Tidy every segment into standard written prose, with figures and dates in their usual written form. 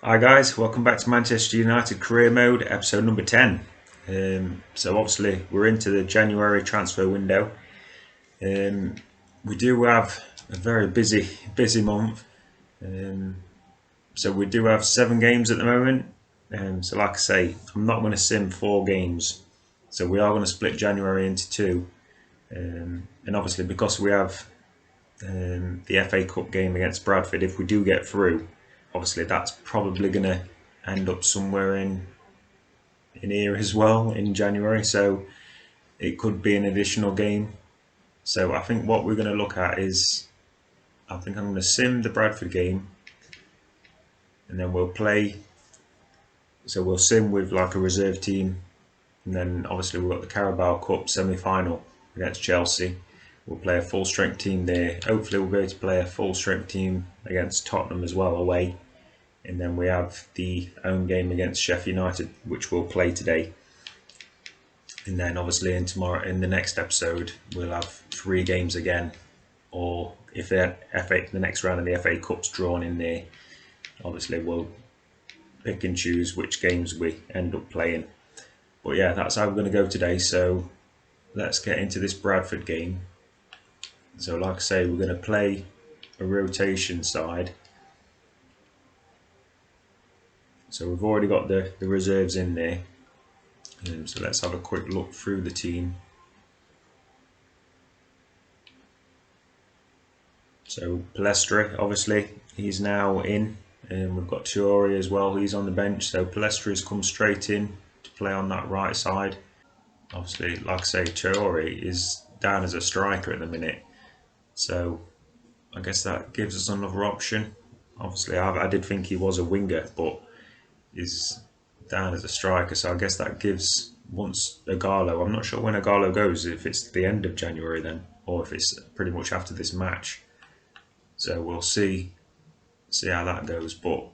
Hi guys, welcome back to Manchester United Career Mode, episode number 10. So obviously we're into the January transfer window. We do have a very busy month. So we do have 7 games at the moment. So like I say, I'm not going to sim 4 games. So we are going to split January into 2. And obviously because we have the FA Cup game against Bradford, if we do get through, obviously that's probably going to end up somewhere in here as well in January, so it could be an additional game. So I think what we're going to look at is, I think I'm going to sim the Bradford game, and then we'll play, so we'll sim with like a reserve team, and then obviously we've got the Carabao Cup semi-final against Chelsea. We'll play a full strength team there. Hopefully we'll be able to play a full strength team against Tottenham as well away. And then we have the home game against Sheffield United, which we'll play today. And then obviously in the next episode, we'll have 3 games again. Or if the next round of the FA Cup's drawn in there, obviously we'll pick and choose which games we end up playing. But yeah, that's how we're going to go today. So let's get into this Bradford game. So like I say, we're going to play a rotation side. So we've already got the reserves in there. So let's have a quick look through the team. So Palestra, obviously, he's now in. And we've got Traore as well, he's on the bench. So Palestra has come straight in to play on that right side. Obviously, like I say, Traore is down as a striker at the minute. So I guess that gives us another option. Obviously, I did think he was a winger, but he's down as a striker. So I guess that gives, once Agallo, I'm not sure when Agallo goes, if it's the end of January then, or if it's pretty much after this match. So we'll see how that goes. But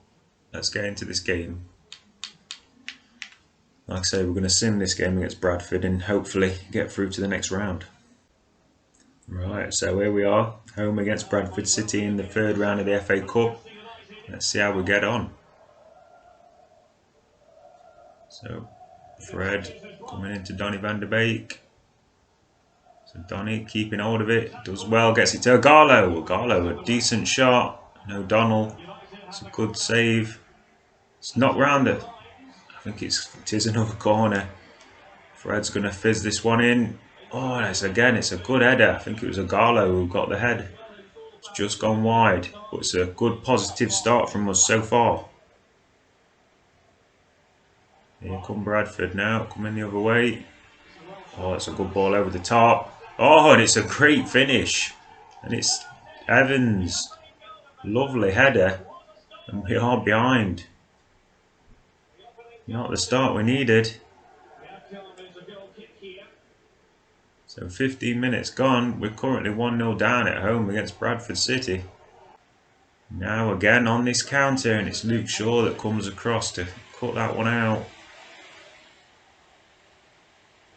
let's get into this game. Like I say, we're going to sim this game against Bradford and hopefully get through to the next round. Right, so here we are, home against Bradford City in the 3rd round of the FA Cup. Let's see how we get on. So Fred coming into Donny van der Beek. So Donny keeping hold of it, does well, gets it to Agallo. Agallo, a decent shot. And O'Donnell, it's a good save. It's knocked round it. I think it is another corner. Fred's going to fizz this one in. Oh, it's a good header. I think it was Agallo who got the head. It's just gone wide, but it's a good positive start from us so far. Here come Bradford now, coming the other way. Oh, it's a good ball over the top. Oh, and it's a great finish. And it's Evans. Lovely header. And we are behind. Not the start we needed. So 15 minutes gone. We're currently 1-0 down at home against Bradford City. Now again on this counter, and it's Luke Shaw that comes across to cut that one out.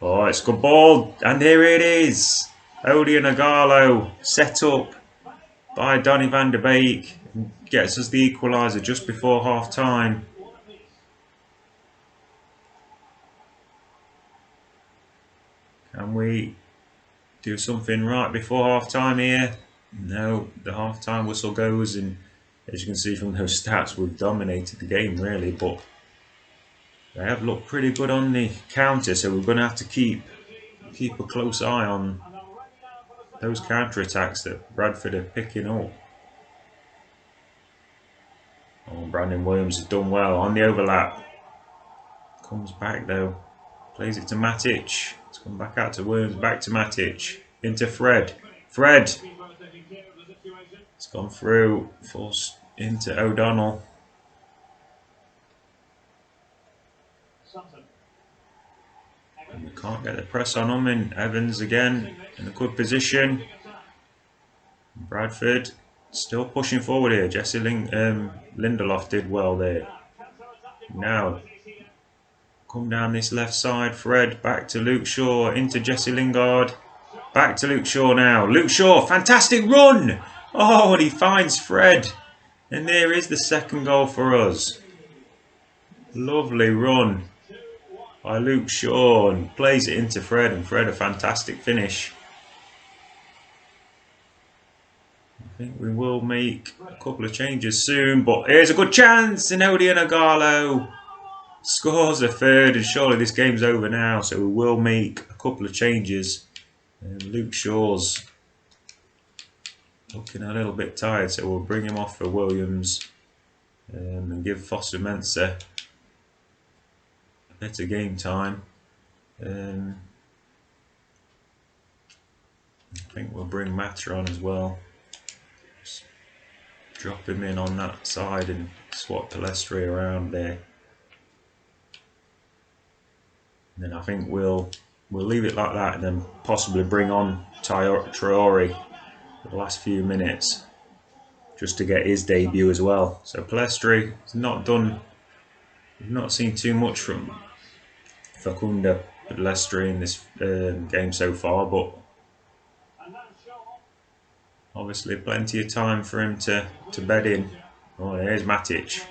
Oh, it's a good ball, and here it is. Odion Agallo set up by Donny van der Beek, gets us the equaliser just before half time. Can we do something right before half time here? No, the half time whistle goes, and as you can see from those stats, we've dominated the game really, but they have looked pretty good on the counter, so we're going to have to keep a close eye on those counter-attacks that Bradford are picking up. Oh, Brandon Williams has done well on the overlap. Comes back though, plays it to Matic. It's come back out to Williams, back to Matic, into Fred. Fred! It's gone through, forced into O'Donnell. And we can't get the press on him, and Evans again in a good position. Bradford still pushing forward here. Jesse Lindelof did well there. Now, come down this left side. Fred back to Luke Shaw, into Jesse Lingard. Back to Luke Shaw now. Luke Shaw, fantastic run! Oh, and he finds Fred. And there is the 2nd goal for us. Lovely run by Luke Shaw, and plays it into Fred, and Fred a fantastic finish. I think we will make a couple of changes soon, but here's a good chance, and Odion scores a third, and surely this game's over now, so we will make a couple of changes. Luke Shaw's looking a little bit tired, so we'll bring him off for Williams and give Foster Mensah a bit of game time. I think we'll bring Mata on as well. Just drop him in on that side and swap Palestri around there. And then I think we'll leave it like that, and then possibly bring on Traore for the last few minutes just to get his debut as well. So Palestri has not done. We've not seen too much from Facundo Palestri in this game so far, but obviously plenty of time for him to bed in. Oh, there's Matic.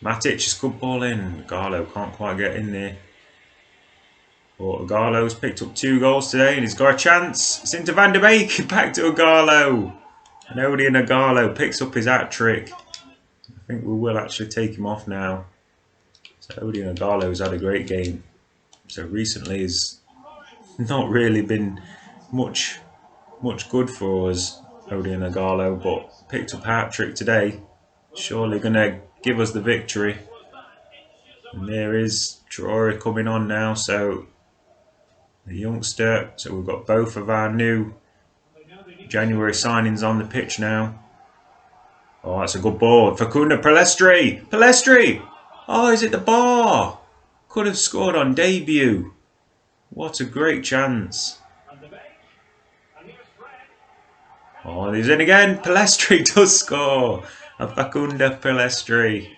Matic is good ball in. Garlo can't quite get in there. But Garlo's picked up 2 goals today, and he's got a chance. It's into Van der Beek. Back to Garlo. And Odion Garlo picks up his hat-trick. I think we will actually take him off now. So Odion Garlo's had a great game. So recently has not really been much good for us, Odion Garlo, but picked up a hat-trick today. Surely going to give us the victory. And there is Traore coming on now, so the youngster. So we've got both of our new January signings on the pitch now. Oh, that's a good ball. Facundo Palestri! Palestri! Oh, he's at the bar! Could have scored on debut. What a great chance. Oh, he's in again. Palestri does score. And Facundo Palestri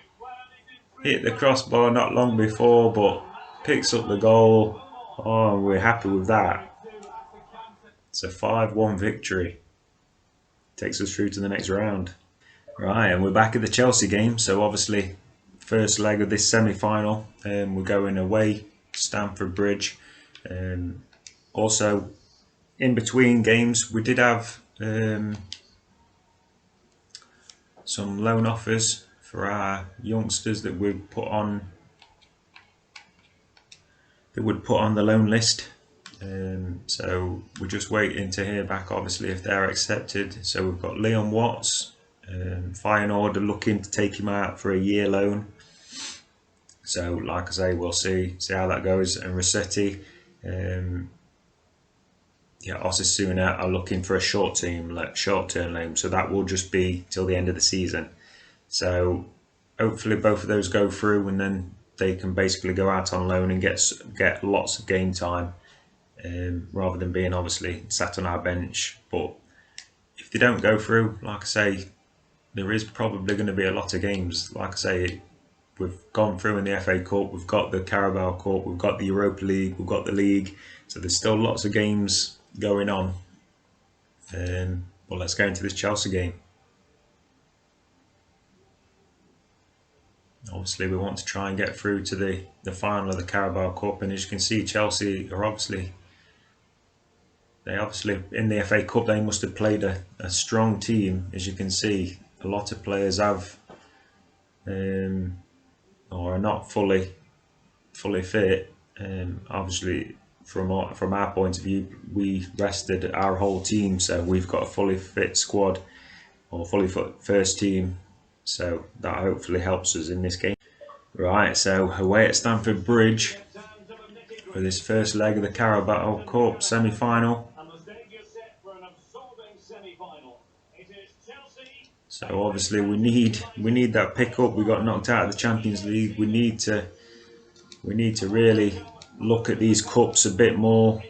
hit the crossbar not long before, but picks up the goal. Oh, we're happy with that. It's a 5-1 victory. Takes us through to the next round. Right, and we're back at the Chelsea game. So obviously, first leg of this semi-final. We're going away to Stamford Bridge. Also, in between games, we did have some loan offers for our youngsters that we put on. That would put on the loan list. So we're just waiting to hear back, obviously, if they're accepted. So we've got Leon Watts, Feyenoord are looking to take him out for a year loan. So, like I say, we'll see how that goes. And Rossetti, Osasuna are looking for a short-term loan. So that will just be till the end of the season. So hopefully both of those go through, and then they can basically go out on loan and get lots of game time, rather than being obviously sat on our bench. But if they don't go through, like I say, there is probably going to be a lot of games. Like I say, we've gone through in the FA Cup, we've got the Carabao Cup, we've got the Europa League, we've got the league. So there's still lots of games going on. But let's go into this Chelsea game. Obviously, we want to try and get through to the final of the Carabao Cup, and as you can see, Chelsea are obviously in the FA Cup they must have played a strong team. As you can see, a lot of players have or are not fully fit. Obviously, from our point of view, we rested our whole team, so we've got a fully fit squad, or fully fit first team. So that hopefully helps us in this game. Right, so away at Stamford Bridge for this first leg of the Carabao Cup semi-final. So obviously we need that pick up. We got knocked out of the Champions League. We need to really look at these cups a bit more,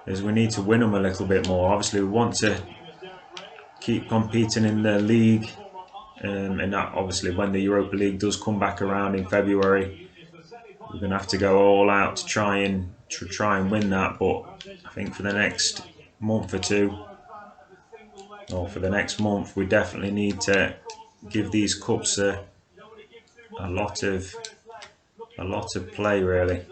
as we need to win them a little bit more. Obviously we want to keep competing in the league, and that obviously when the Europa League does come back around in February, we're going to have to go all out to try and win that. But I think for the next month or two, or for the next month, we definitely need to give these cups a lot of play really.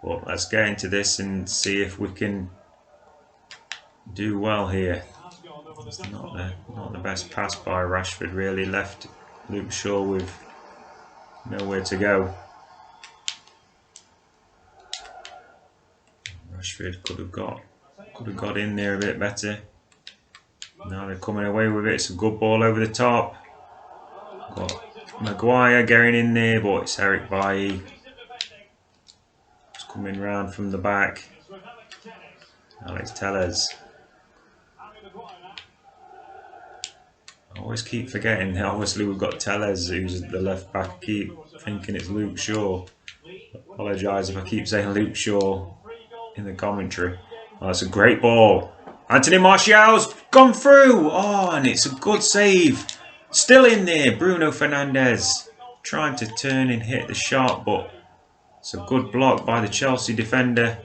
But let's get into this and see if we can do well here. It's not the best pass by Rashford, really left Luke Shaw with nowhere to go. Rashford could have got in there a bit better. Now they're coming away with it. It's a good ball over the top. Got Maguire getting in there, but it's Eric Bailly. It's coming round from the back. Alex Telles. I always keep forgetting. Obviously, we've got Telles, who's the left back. I keep thinking it's Luke Shaw. Apologise if I keep saying Luke Shaw in the commentary. Oh, that's a great ball. Anthony Martial's gone through. Oh, and it's a good save. Still in there. Bruno Fernandes trying to turn and hit the shot, but it's a good block by the Chelsea defender.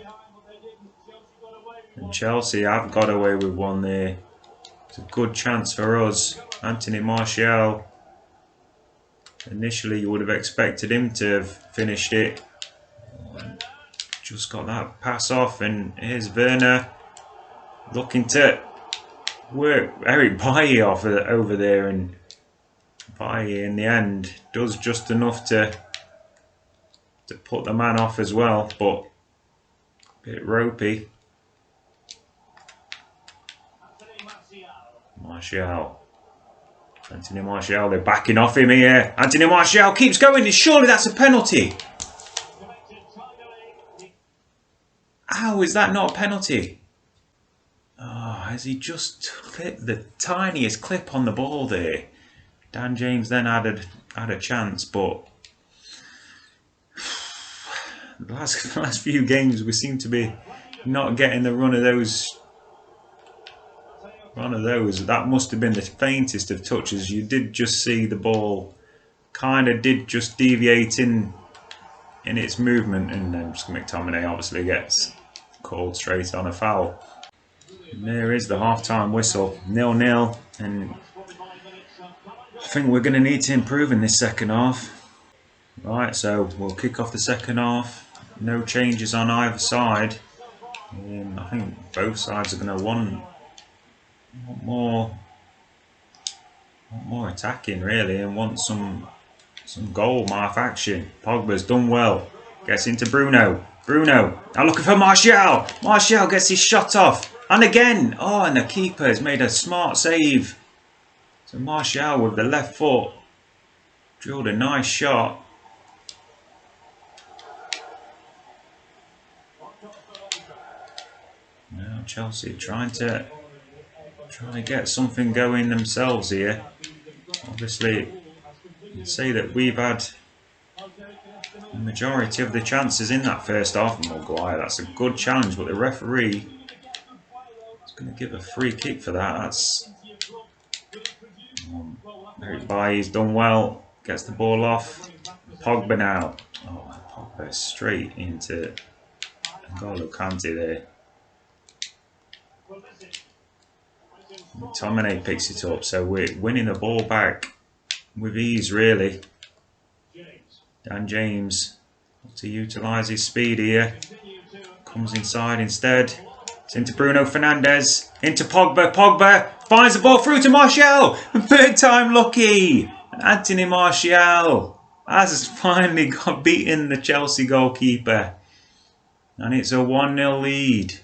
And Chelsea have got away with one there. It's a good chance for us. Anthony Martial. Initially, you would have expected him to have finished it. Just got that pass off, and here's Werner looking to work Eric Bailly off over there, and Bailly in the end does just enough to put the man off as well, but a bit ropey. Martial. Anthony Martial, they're backing off him here. Anthony Martial keeps going, surely that's a penalty. How is that not a penalty? Oh, has he just clipped the tiniest clip on the ball there? Dan James then had a chance, but the last few games we seem to be not getting the run of those. That must have been the faintest of touches. You did just see the ball kind of did just deviate in its movement, and then McTominay obviously gets called straight on a foul. And there is the half-time whistle, 0-0, and I think we're going to need to improve in this second half. Right, so we'll kick off the second half. No changes on either side. I think both sides are going to want more attacking really, and want some goal mouth action. Pogba's done well. Gets into Bruno. Now looking for Martial. Martial gets his shot off. And again. Oh, and the keeper has made a smart save. So Martial with the left foot drilled a nice shot. Now Chelsea trying to get something going themselves here. Obviously, you say that we've had the majority of the chances in that first half. Maguire, that's a good challenge, but the referee is going to give a free kick for that. That's Eric Bailly's done well, gets the ball off. Pogba now. Oh, Pogba straight into N'Golo Kante there. McTominay picks it up, so we're winning the ball back with ease really. Dan James to utilise his speed here. Comes inside instead. It's into Bruno Fernandes. Into Pogba. Pogba finds the ball through to Martial. Third time lucky. And Anthony Martial has finally got beaten the Chelsea goalkeeper. And it's a 1-0 lead.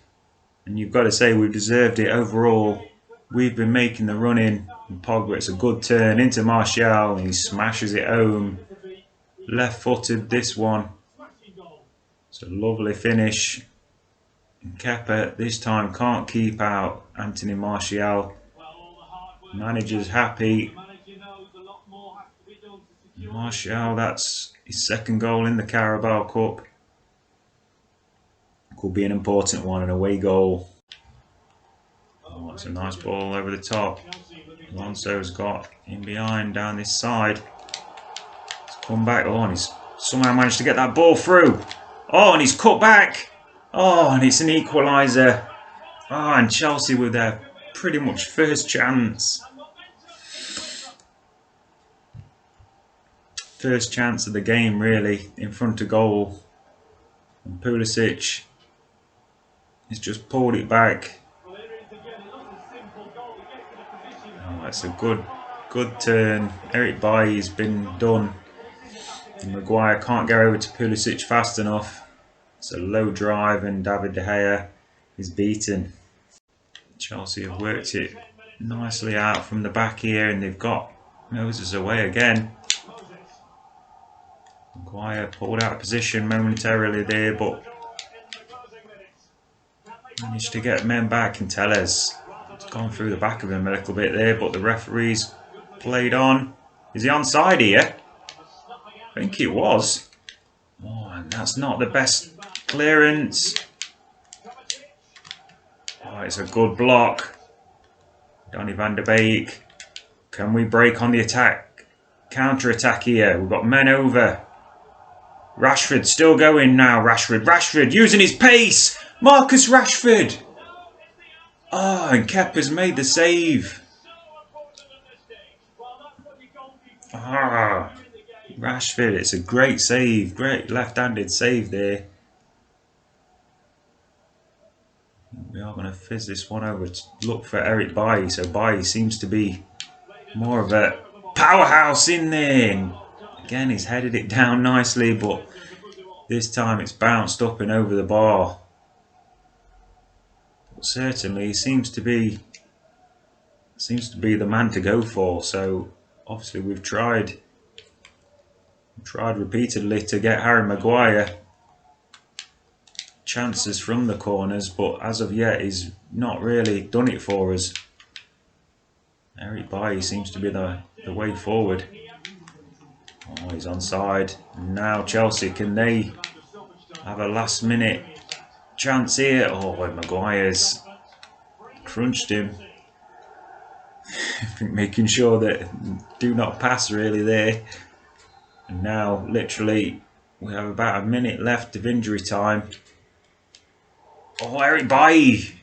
And you've got to say we've deserved it overall. We've been making the run in. And Pogba, it's a good turn into Martial. And he smashes it home. Left-footed this one. It's a lovely finish. And Kepa this time can't keep out Anthony Martial. Manager's happy. Martial, that's his second goal in the Carabao Cup. Could be an important one, an away goal. Oh, it's a nice ball over the top. Alonso's got in behind down this side. He's come back. Oh, and he's somehow managed to get that ball through. Oh, and he's cut back. Oh, and it's an equaliser. Oh, and Chelsea with their pretty much first chance. first chance of the game really in front of goal, and Pulisic has just pulled it back. Oh, it's a good turn. Eric Bailly's been done. And Maguire can't get over to Pulisic fast enough. It's a low drive and David De Gea is beaten. Chelsea have worked it nicely out from the back here, and they've got Moses away again. Maguire pulled out of position momentarily there, but managed to get men back, and Tellez has gone through the back of him a little bit there, but the referee's played on. Is he onside here? I think it was. Oh, and that's not the best clearance. Oh, it's a good block. Donny van de Beek. Can we break on the attack? Counter-attack here. We've got men over. Rashford still going now. Rashford using his pace. Marcus Rashford. Oh, and Kepa's made the save. Ah, Rashford, it's a great save. Great left-handed save there. We are going to fizz this one over to look for Eric Bailly. So Bailly seems to be more of a powerhouse in there. And again, he's headed it down nicely, but this time it's bounced up and over the bar. But certainly, he seems to be the man to go for. So obviously, we've tried repeatedly to get Harry Maguire chances from the corners, but as of yet he's not really done it for us. Eric Bailly seems to be the way forward. Oh, he's onside. Now Chelsea, can they have a last minute chance here? Oh, Maguire's crunched him. I think making sure that do not pass really there. And now literally we have about a minute left of injury time. Oh, Eric Bailly.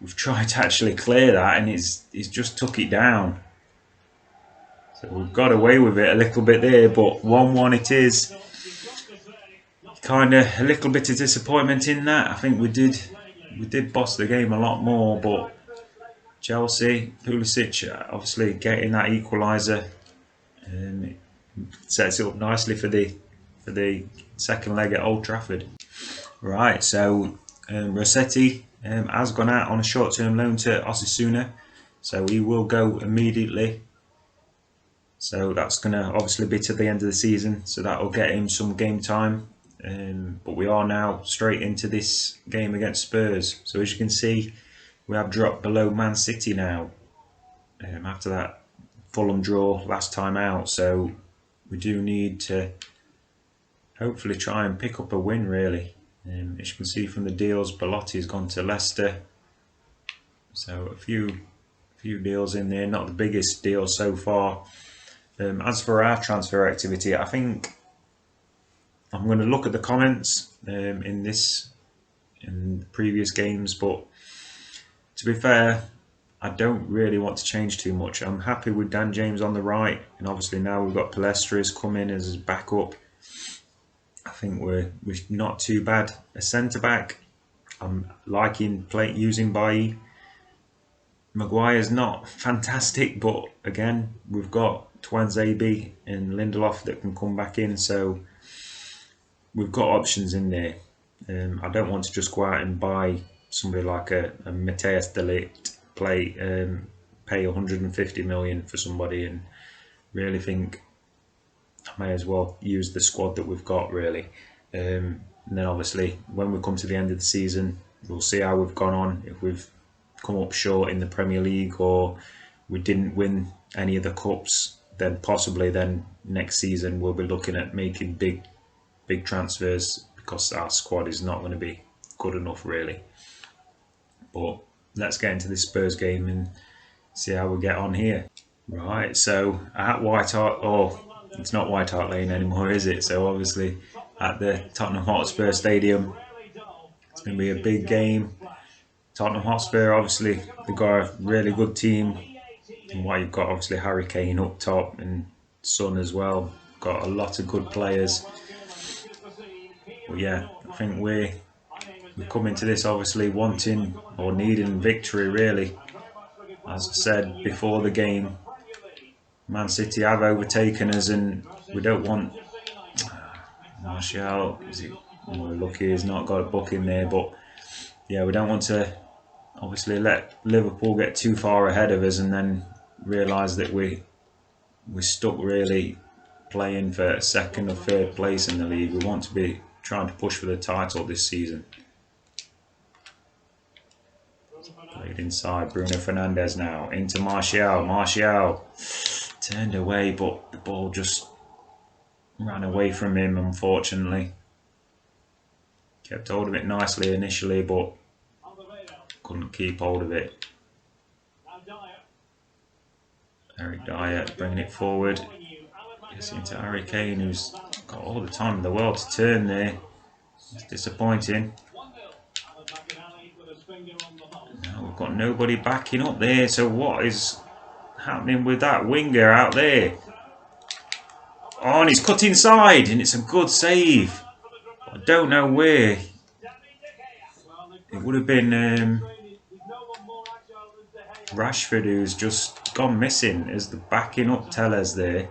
We've tried to actually clear that and he's just took it down. So we've got away with it a little bit there, but 1-1 it is. Kind of a little bit of disappointment in that. I think we did boss the game a lot more, but Chelsea, Pulisic obviously getting that equaliser, sets it up nicely for the second leg at Old Trafford. Right, so Rossetti has gone out on a short-term loan to Osasuna, so he will go immediately. So that's going to obviously be to the end of the season, so that will get him some game time. But we are now straight into this game against Spurs. So as you can see, we have dropped below Man City now after that Fulham draw last time out. So we do need to hopefully try and pick up a win really. As you can see from the deals, Belotti's gone to Leicester. So a few deals in there, not the biggest deal so far. As for our transfer activity, I think I'm going to look at the comments in the previous games, but to be fair, I don't really want to change too much. I'm happy with Dan James on the right, and obviously now we've got Palestris come in as backup. I think we're not too bad. A centre back, I'm liking using Bailly. Maguire's not fantastic, but again, we've got Tuanzebe and Lindelof that can come back in, so we've got options in there. I don't want to just go out and buy somebody like a Mateus de Ligt, pay 150 million for somebody, and really think I may as well use the squad that we've got really. And then obviously when we come to the end of the season, we'll see how we've gone on. If we've come up short in the Premier League or we didn't win any of the cups, then possibly next season we'll be looking at making big transfers, because our squad is not going to be good enough really. But let's get into this Spurs game and see how we get on here. Right, so at White Hart, it's not White Hart Lane anymore, is it? So obviously at the Tottenham Hotspur Stadium, it's going to be a big game. Tottenham Hotspur, obviously, they've got a really good team. And what you've got, obviously, Harry Kane up top, and Son as well. Got a lot of good players. But yeah, I think we come into this obviously wanting or needing victory really. As I said before the game, Man City have overtaken us and we don't want Martial. We're lucky he's not got a book in there, but yeah, we don't want to obviously let Liverpool get too far ahead of us and then realise that we're stuck really playing for second or third place in the league. We want to be trying to push for the title this season. Played inside, Bruno Fernandes now into Martial. Martial turned away, but the ball just ran away from him, unfortunately. Kept hold of it nicely initially, but couldn't keep hold of it. Eric Dyer bringing it forward. Gets into Harry Kane, who's got all the time in the world to turn there. It's disappointing. Now we've got nobody backing up there, so what is happening with that winger out there? Oh, and he's cut inside, and it's a good save. I don't know where. It would have been Rashford who's just gone missing as the backing up tellers there.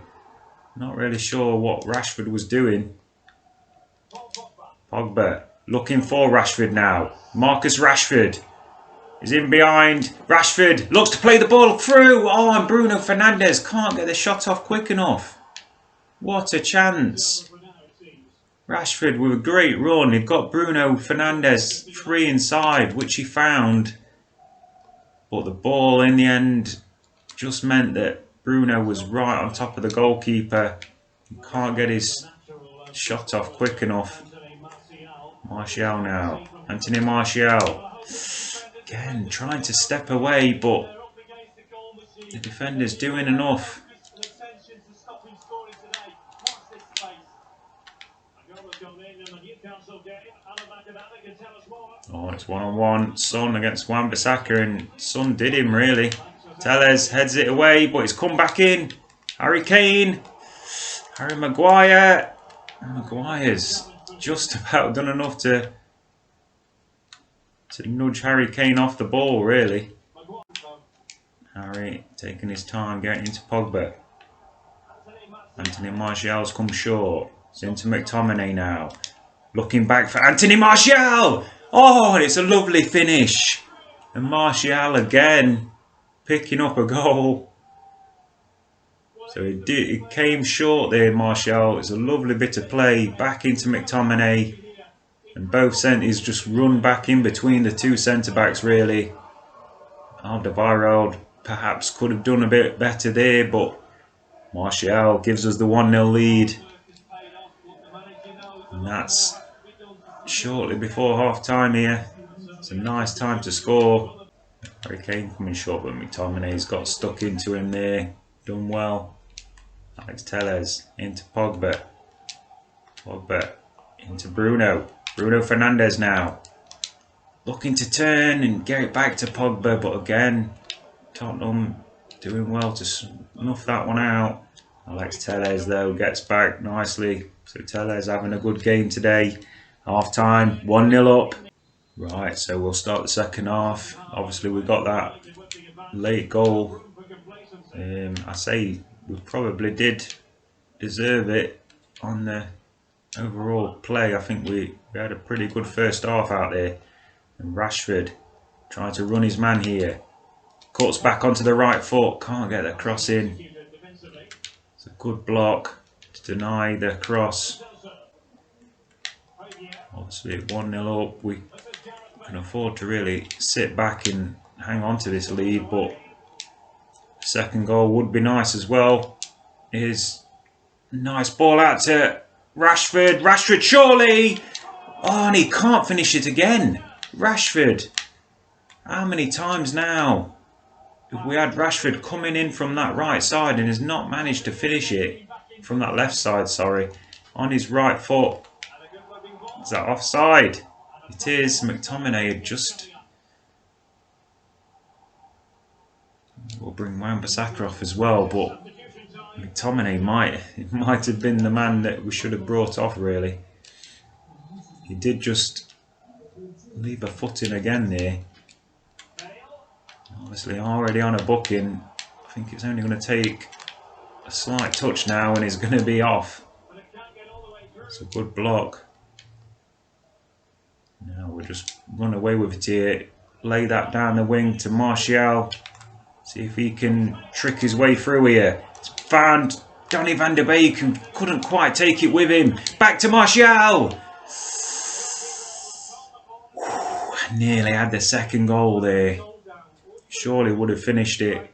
Not really sure what Rashford was doing. Pogba looking for Rashford now. Marcus Rashford is in behind. Rashford looks to play the ball through. Oh, and Bruno Fernandes can't get the shot off quick enough. What a chance. Rashford with a great run. He'd got Bruno Fernandes free inside, which he found. But the ball in the end just meant that Bruno was right on top of the goalkeeper. He can't get his shot off quick enough. Martial now. Anthony Martial. Again, trying to step away, but the defender's doing enough. Oh, it's one-on-one. Son against Wan-Bissaka, and Son did him really. Tellez heads it away, but it's come back in. Harry Kane. Harry Maguire. Maguire's just about done enough to nudge Harry Kane off the ball, really. Harry taking his time getting into Pogba. Anthony Martial's come short. It's into McTominay now. Looking back for Anthony Martial. Oh, and it's a lovely finish. And Martial again picking up a goal. So he came short there, Martial. It's a lovely bit of play back into McTominay. And both centres just run back in between the two centre-backs, really. Alderweireld perhaps could have done a bit better there, but Martial gives us the 1-0 lead. And that's shortly before half-time here. It's a nice time to score. Harry Kane coming short, but McTominay's got stuck into him there. Done well. Alex Tellez into Pogba. Pogba into Bruno. Bruno Fernandes now. Looking to turn and get it back to Pogba, but again, Tottenham doing well to snuff that one out. Alex Tellez though gets back nicely. So Tellez having a good game today. Half time, 1-0 up. Right, so we'll start the second half. Obviously we got that late goal. I say we probably did deserve it on the overall play. I think we had a pretty good first half out there. And Rashford trying to run his man here. Cuts back onto the right foot. Can't get the cross in. It's a good block to deny the cross. Obviously 1-0 up. We can afford to really sit back and hang on to this lead, but second goal would be nice as well. Here's a nice ball out to Rashford. Rashford surely! Oh, and he can't finish it again. Rashford. How many times now have we had Rashford coming in from that right side and has not managed to finish it from that left side, sorry, on his right foot? Is that offside? It is. McTominay just... We'll bring Wan-Bissaka off as well, but McTominay might have been the man that we should have brought off, really. He did just leave a foot in again there. Obviously already on a booking. I think it's only going to take a slight touch now and he's going to be off. It's a good block. Now we'll just run away with it here. Lay that down the wing to Martial. See if he can trick his way through here. It's found Donny van der Beek who couldn't quite take it with him. Back to Martial. Nearly had the second goal there. Surely would have finished it.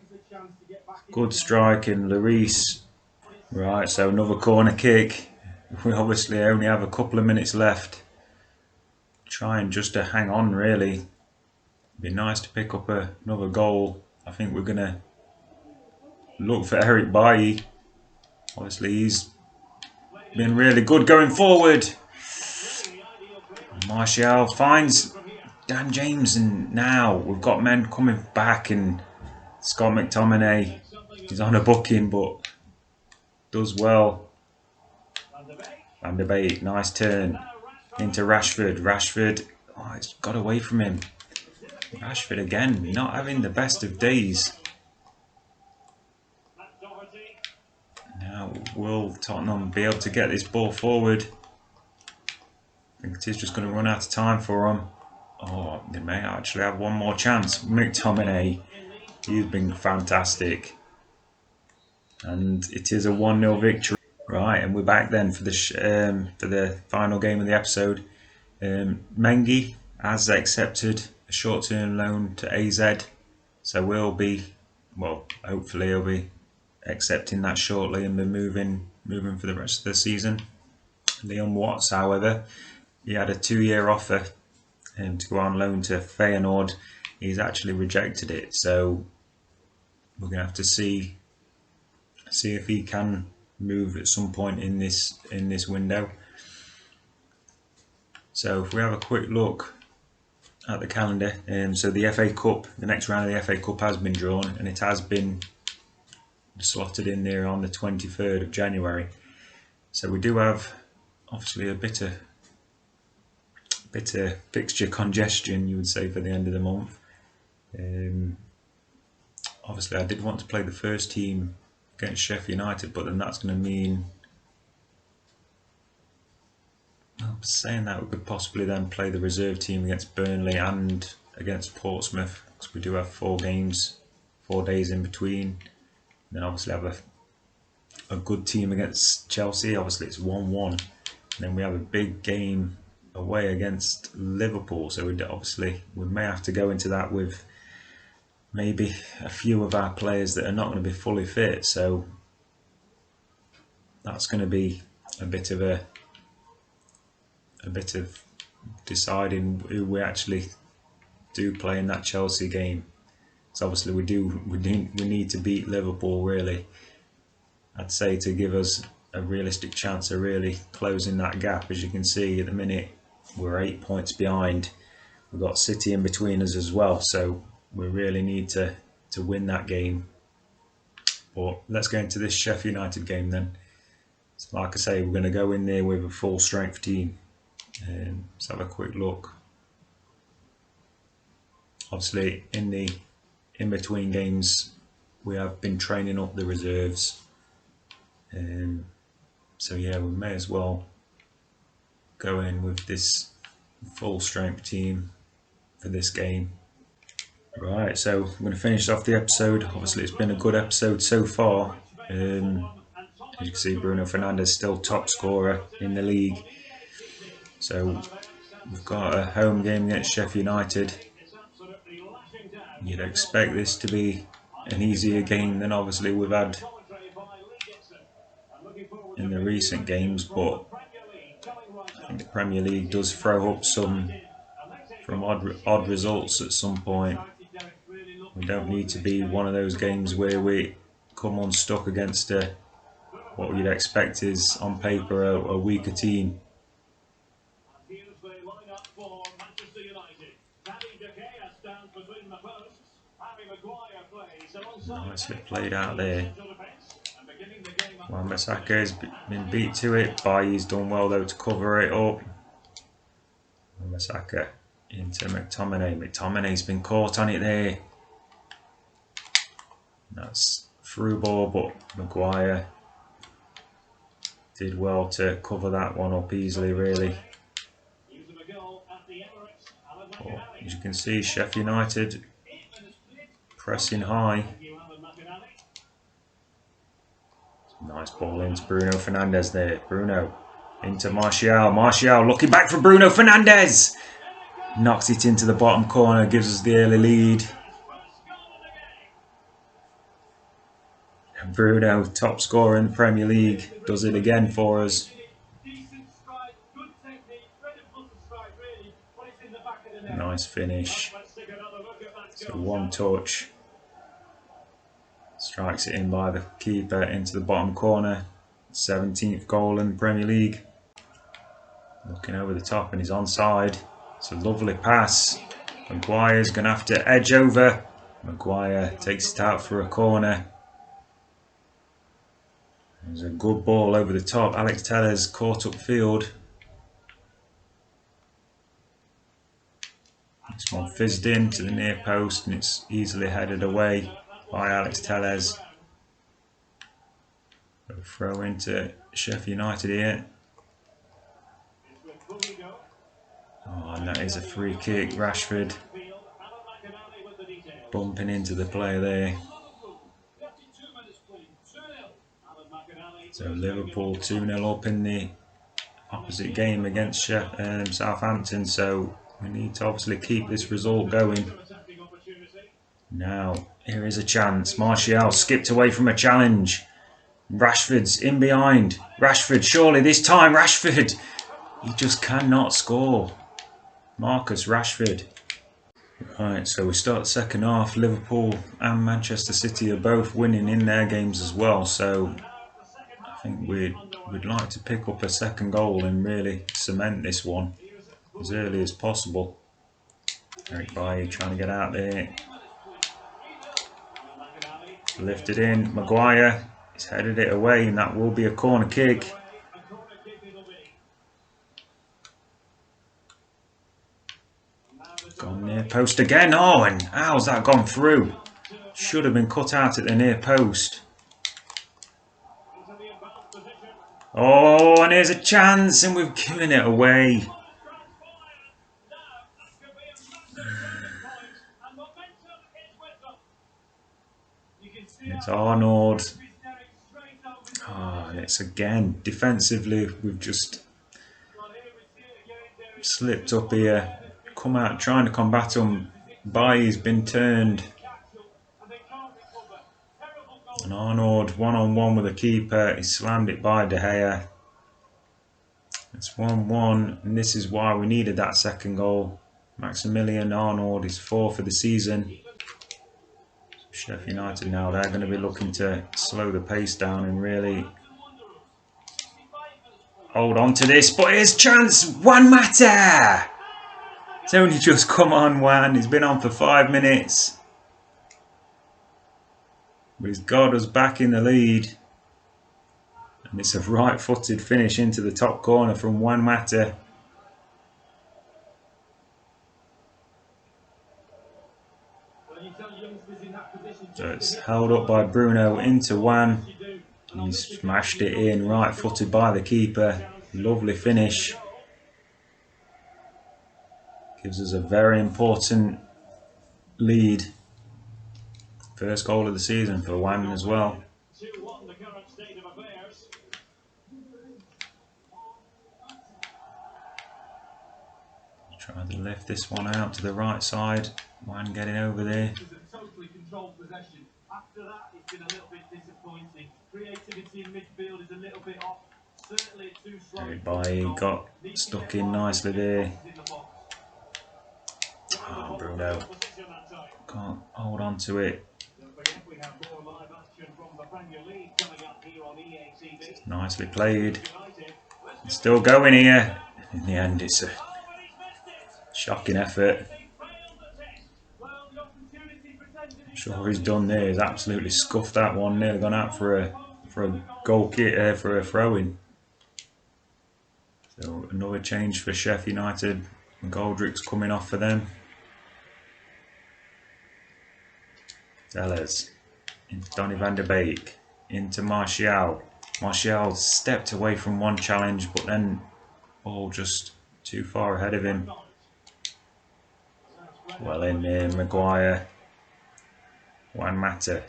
Good striking, Lloris. Right, so another corner kick. We obviously only have a couple of minutes left. Trying just to hang on, really. Be nice to pick up another goal. I think we're going to look for Eric Bailly. Obviously, he's been really good going forward. Martial finds Dan James, and now we've got men coming back, and Scott McTominay, he's on a booking but does well. Van der Beek, nice turn into Rashford. Rashford, oh, it's got away from him. Rashford again, not having the best of days. Now will Tottenham be able to get this ball forward? I think it is just going to run out of time for them. Oh, they may actually have one more chance. McTominay, he's been fantastic. And it is a 1-0 victory. Right, and we're back then for the final game of the episode. Mengi has accepted a short-term loan to AZ. So we'll be, well, hopefully he'll be accepting that shortly and be moving for the rest of the season. Leon Watts, however, he had a 2-year offer to go on loan to Feyenoord. He's actually rejected it, so we're going to have to see if he can move at some point in this window. So if we have a quick look at the calendar, so the FA Cup, the next round of the FA Cup has been drawn, and it has been slotted in there on the 23rd of January. So we do have obviously a bit of fixture congestion, you would say, for the end of the month. Obviously I did want to play the first team against Sheffield United, but then that's going to mean, I'm saying that we could possibly then play the reserve team against Burnley and against Portsmouth, because we do have 4 games, 4 days in between. Then obviously have a good team against Chelsea. Obviously it's 1-1. And then we have a big game away against Liverpool, so we may have to go into that with maybe a few of our players that are not going to be fully fit. So that's going to be a bit of deciding who we actually do play in that Chelsea game. So obviously we need to beat Liverpool, really, I'd say, to give us a realistic chance of really closing that gap. As you can see at the minute, we're 8 points behind. We've got City in between us as well, so we really need to win that game. But let's go into this Sheffield United game then. So like I say, we're going to go in there with a full strength team. Let's have a quick look. Obviously in between games we have been training up the reserves. So yeah, we may as well go in with this full strength team for this game. Right, so I'm going to finish off the episode. Obviously it's been a good episode so far. As you can see, Bruno Fernandes still top scorer in the league. So we've got a home game against Sheffield United. You'd expect this to be an easier game than obviously we've had in the recent games, but I think the Premier League does throw up some odd results at some point. We don't need to be one of those games where we come unstuck against what you'd expect is on paper a weaker team. Nicely played out there. Wan-Bissaka has been beat to it. Bailly's done well though to cover it up. Wan-Bissaka into McTominay. McTominay's been caught on it there. That's through ball, but Maguire did well to cover that one up easily, really. But as you can see, Sheffield United pressing high. Nice ball into Bruno Fernandes there. Bruno into Martial. Martial looking back for Bruno Fernandes. Knocks it into the bottom corner, gives us the early lead. And Bruno, top scorer in the Premier League, does it again for us. Nice finish. So one touch. Strikes it in by the keeper into the bottom corner. 17th goal in the Premier League. Looking over the top and he's onside. It's a lovely pass. Maguire's going to have to edge over. Maguire takes it out for a corner. There's a good ball over the top. Alex Tellez caught upfield. This one fizzed in to the near post and it's easily headed away by Alex Tellez. Throw into Sheffield United here. Oh, and that is a free kick. Rashford bumping into the player there. So Liverpool 2-0 up in the opposite game against Southampton. So we need to obviously keep this result going. Now, here is a chance. Martial skipped away from a challenge. Rashford's in behind. Rashford, surely this time, Rashford! He just cannot score. Marcus Rashford. Right, so we start the second half. Liverpool and Manchester City are both winning in their games as well. So I think we'd like to pick up a second goal and really cement this one as early as possible. Eric Bailly trying to get out there. Lifted in. Maguire. He's headed it away and that will be a corner kick. Gone near post again. Oh, and how's that gone through? Should have been cut out at the near post. Oh, and here's a chance and we've given it away. It's Arnold. Oh, and it's again, defensively, we've just slipped up here. Come out trying to combat him. Bailly's been turned. And Arnold one-on-one with the keeper. He slammed it by De Gea. It's 1-1 and this is why we needed that second goal. Maximilian Arnold is 4 for the season. Sheffield United now, they're going to be looking to slow the pace down and really hold on to this. But here's chance, Juan Mata! It's only just come on, Juan. He's been on for 5 minutes. But he's got us back in the lead. And it's a right-footed finish into the top corner from Juan Mata. So it's held up by Bruno into Juan. He's smashed it in, right-footed by the keeper. Lovely finish. Gives us a very important lead. First goal of the season for Juan as well. Try to lift this one out to the right side. Juan getting over there. After that, it's been a little bit disappointing. Creativity in midfield is a little bit off. Certainly too slow. Everybody got stuck in nicely there. Oh, Bruno can't hold on to it. Nicely played. It's still going here. In the end, it's a shocking effort. I'm sure he's done there. He's absolutely scuffed that one. Nearly gone out for for a goal kick, for a throw-in. So another change for Sheffield United. Goldrick's coming off for them. Tellez into Donny van der Beek, into Martial. Martial stepped away from one challenge, but then all just too far ahead of him. Well in there, Maguire. Juan Mata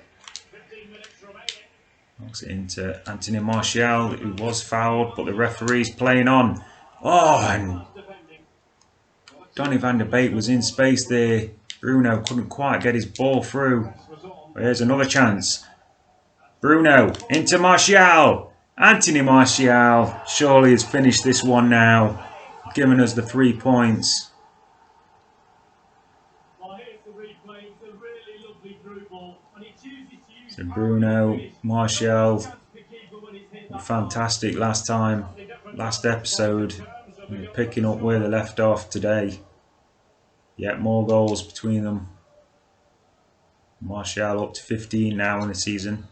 knocks it into Anthony Martial, who was fouled, but the referee's playing on. Oh, and Donny van der Beek was in space there. Bruno couldn't quite get his ball through. But here's another chance. Bruno into Martial. Anthony Martial surely has finished this one now, giving us the 3 points. So Bruno, Martial, fantastic last episode. We're picking up where they left off today. Yet more goals between them. Martial up to 15 now in the season.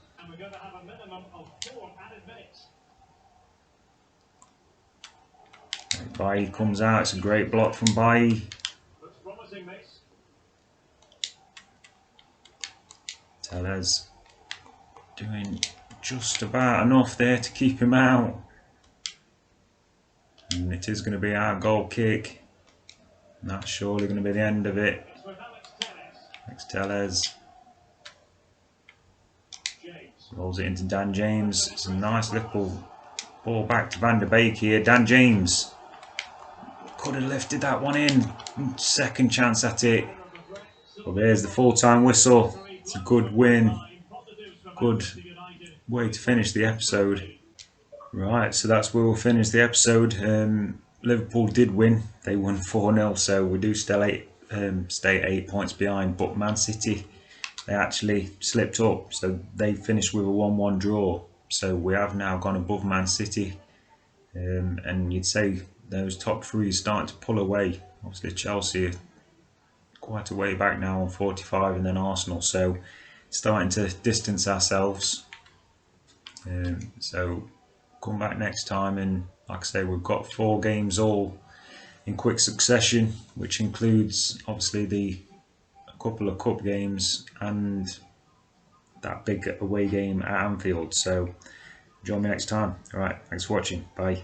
Bailly comes out. It's a great block from Bailly. Tellez doing just about enough there to keep him out. And it is going to be our goal kick. And that's surely going to be the end of it. Next Tellez. Rolls it into Dan James. It's a nice little ball back to Van der Beek here. Dan James could have lifted that one in. Second chance at it. Well, there's the full-time whistle. It's a good win. Good way to finish the episode. Right, so that's where we'll finish the episode. Liverpool did win. They won 4-0, so we do still stay 8 points behind. But Man City, they actually slipped up. So they finished with a 1-1 draw. So we have now gone above Man City. And you'd say those top three are starting to pull away. Obviously Chelsea are quite a way back now on 45, and then Arsenal. So starting to distance ourselves. So come back next time, and like I say, we've got 4 games all in quick succession, which includes obviously a couple of cup games and that big away game at Anfield. So join me next time. Alright, thanks for watching. Bye.